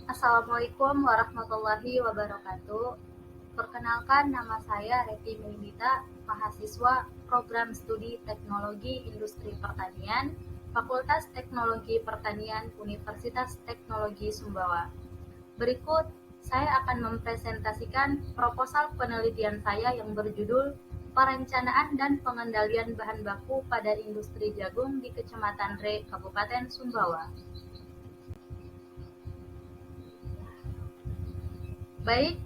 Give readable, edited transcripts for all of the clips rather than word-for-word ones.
Assalamualaikum warahmatullahi wabarakatuh. Perkenalkan, nama saya Reti Melinita, mahasiswa Program Studi Teknologi Industri Pertanian, Fakultas Teknologi Pertanian Universitas Teknologi Sumbawa. Berikut, saya akan mempresentasikan proposal penelitian saya yang berjudul Perencanaan dan Pengendalian Bahan Baku pada Industri Jagung di Kecamatan Re, Kabupaten Sumbawa. Baik,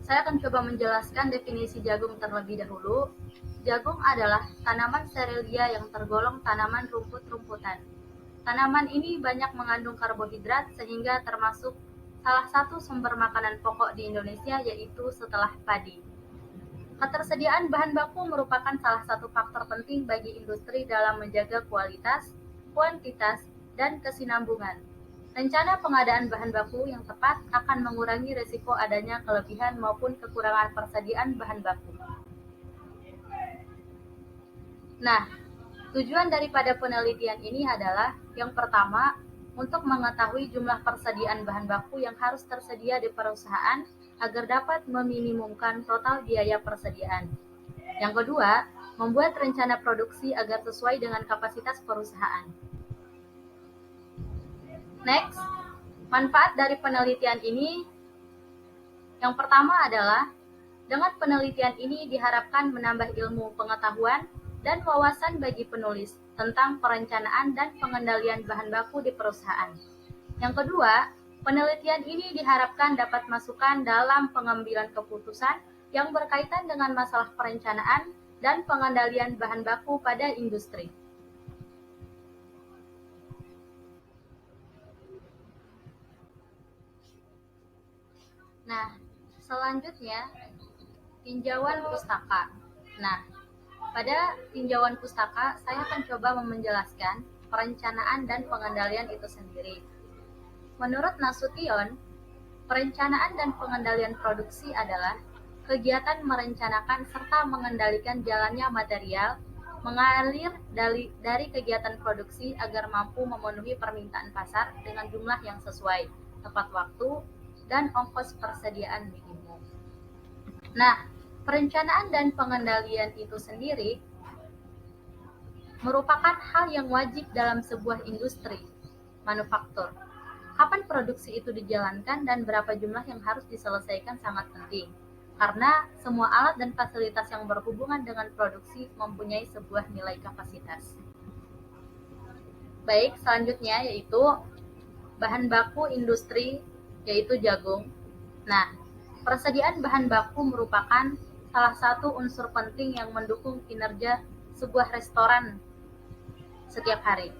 saya akan coba menjelaskan definisi jagung terlebih dahulu. Jagung adalah tanaman serelia yang tergolong tanaman rumput-rumputan. Tanaman ini banyak mengandung karbohidrat sehingga termasuk salah satu sumber makanan pokok di Indonesia, yaitu setelah padi. Ketersediaan bahan baku merupakan salah satu faktor penting bagi industri dalam menjaga kualitas, kuantitas, dan kesinambungan. Rencana pengadaan bahan baku yang tepat akan mengurangi risiko adanya kelebihan maupun kekurangan persediaan bahan baku. Nah, tujuan daripada penelitian ini adalah yang pertama, untuk mengetahui jumlah persediaan bahan baku yang harus tersedia di perusahaan agar dapat meminimumkan total biaya persediaan. Yang kedua, membuat rencana produksi agar sesuai dengan kapasitas perusahaan. Next, manfaat dari penelitian ini yang pertama adalah dengan penelitian ini diharapkan menambah ilmu pengetahuan dan wawasan bagi penulis tentang perencanaan dan pengendalian bahan baku di perusahaan. Yang kedua, penelitian ini diharapkan dapat masukan dalam pengambilan keputusan yang berkaitan dengan masalah perencanaan dan pengendalian bahan baku pada industri. Nah, selanjutnya, tinjauan pustaka. Nah, pada tinjauan pustaka, saya akan coba menjelaskan perencanaan dan pengendalian itu sendiri. Menurut Nasution, perencanaan dan pengendalian produksi adalah kegiatan merencanakan serta mengendalikan jalannya material mengalir dari kegiatan produksi agar mampu memenuhi permintaan pasar dengan jumlah yang sesuai, tepat waktu, dan ongkos persediaan minimum. Nah, perencanaan dan pengendalian itu sendiri merupakan hal yang wajib dalam sebuah industri manufaktur. Kapan produksi itu dijalankan dan berapa jumlah yang harus diselesaikan sangat penting, karena semua alat dan fasilitas yang berhubungan dengan produksi mempunyai sebuah nilai kapasitas. Baik, selanjutnya yaitu bahan baku industri, yaitu jagung. Nah, persediaan bahan baku merupakan salah satu unsur penting yang mendukung kinerja sebuah restoran setiap hari.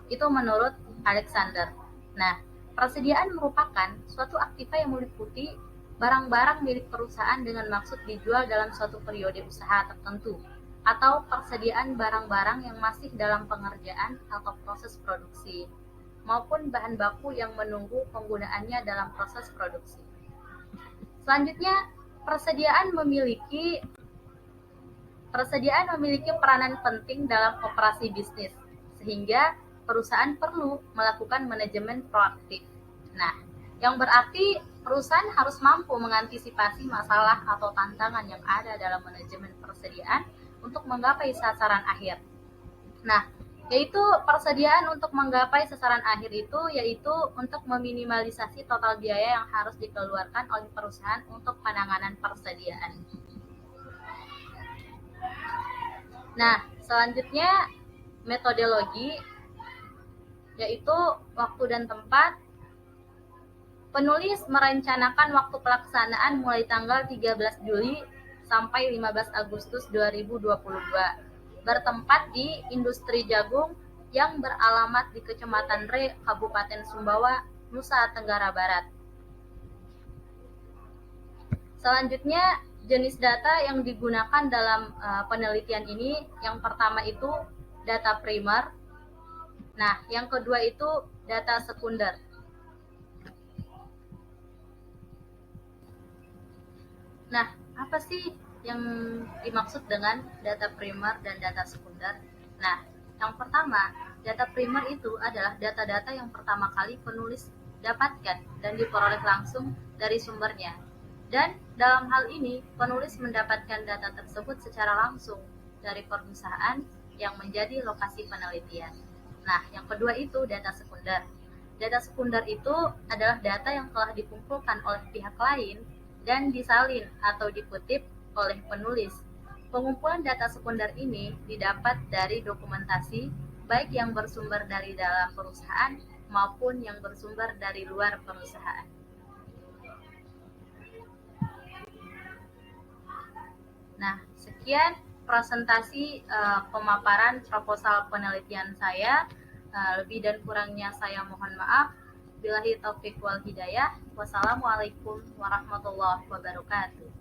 Itu menurut Alexander. Nah, persediaan merupakan suatu aktiva yang meliputi barang-barang milik perusahaan dengan maksud dijual dalam suatu periode usaha tertentu, atau persediaan barang-barang yang masih dalam pengerjaan atau proses produksi, maupun bahan baku yang menunggu penggunaannya dalam proses produksi. Selanjutnya, persediaan memiliki peranan penting dalam operasi bisnis, sehingga perusahaan perlu melakukan manajemen proaktif. Nah, yang berarti perusahaan harus mampu mengantisipasi masalah atau tantangan yang ada dalam manajemen persediaan untuk menggapai sasaran akhir. Nah, yaitu persediaan untuk menggapai sasaran akhir itu yaitu untuk meminimalisasi total biaya yang harus dikeluarkan oleh perusahaan untuk penanganan persediaan. Nah, selanjutnya metodologi, yaitu waktu dan tempat. Penulis merencanakan waktu pelaksanaan mulai tanggal 13 Juli sampai 15 Agustus 2022, bertempat di industri jagung yang beralamat di Kecamatan Re, Kabupaten Sumbawa, Nusa Tenggara Barat. Selanjutnya, jenis data yang digunakan dalam penelitian ini, yang pertama itu data primer. Nah, yang kedua itu data sekunder. Nah, apa sih yang dimaksud dengan data primer dan data sekunder? Nah, yang pertama, data primer itu adalah data-data yang pertama kali penulis didapatkan dan diperoleh langsung dari sumbernya. Dan dalam hal ini, penulis mendapatkan data tersebut secara langsung dari perusahaan yang menjadi lokasi penelitian. Nah, yang kedua itu data sekunder. Data sekunder itu adalah data yang telah dikumpulkan oleh pihak lain dan disalin atau dikutip oleh penulis. Pengumpulan data sekunder ini didapat dari dokumentasi, baik yang bersumber dari dalam perusahaan maupun yang bersumber dari luar perusahaan. Nah, sekian presentasi pemaparan proposal penelitian saya. Lebih dan kurangnya saya mohon maaf. Billahi taufik wal hidayah. Wassalamualaikum warahmatullahi wabarakatuh.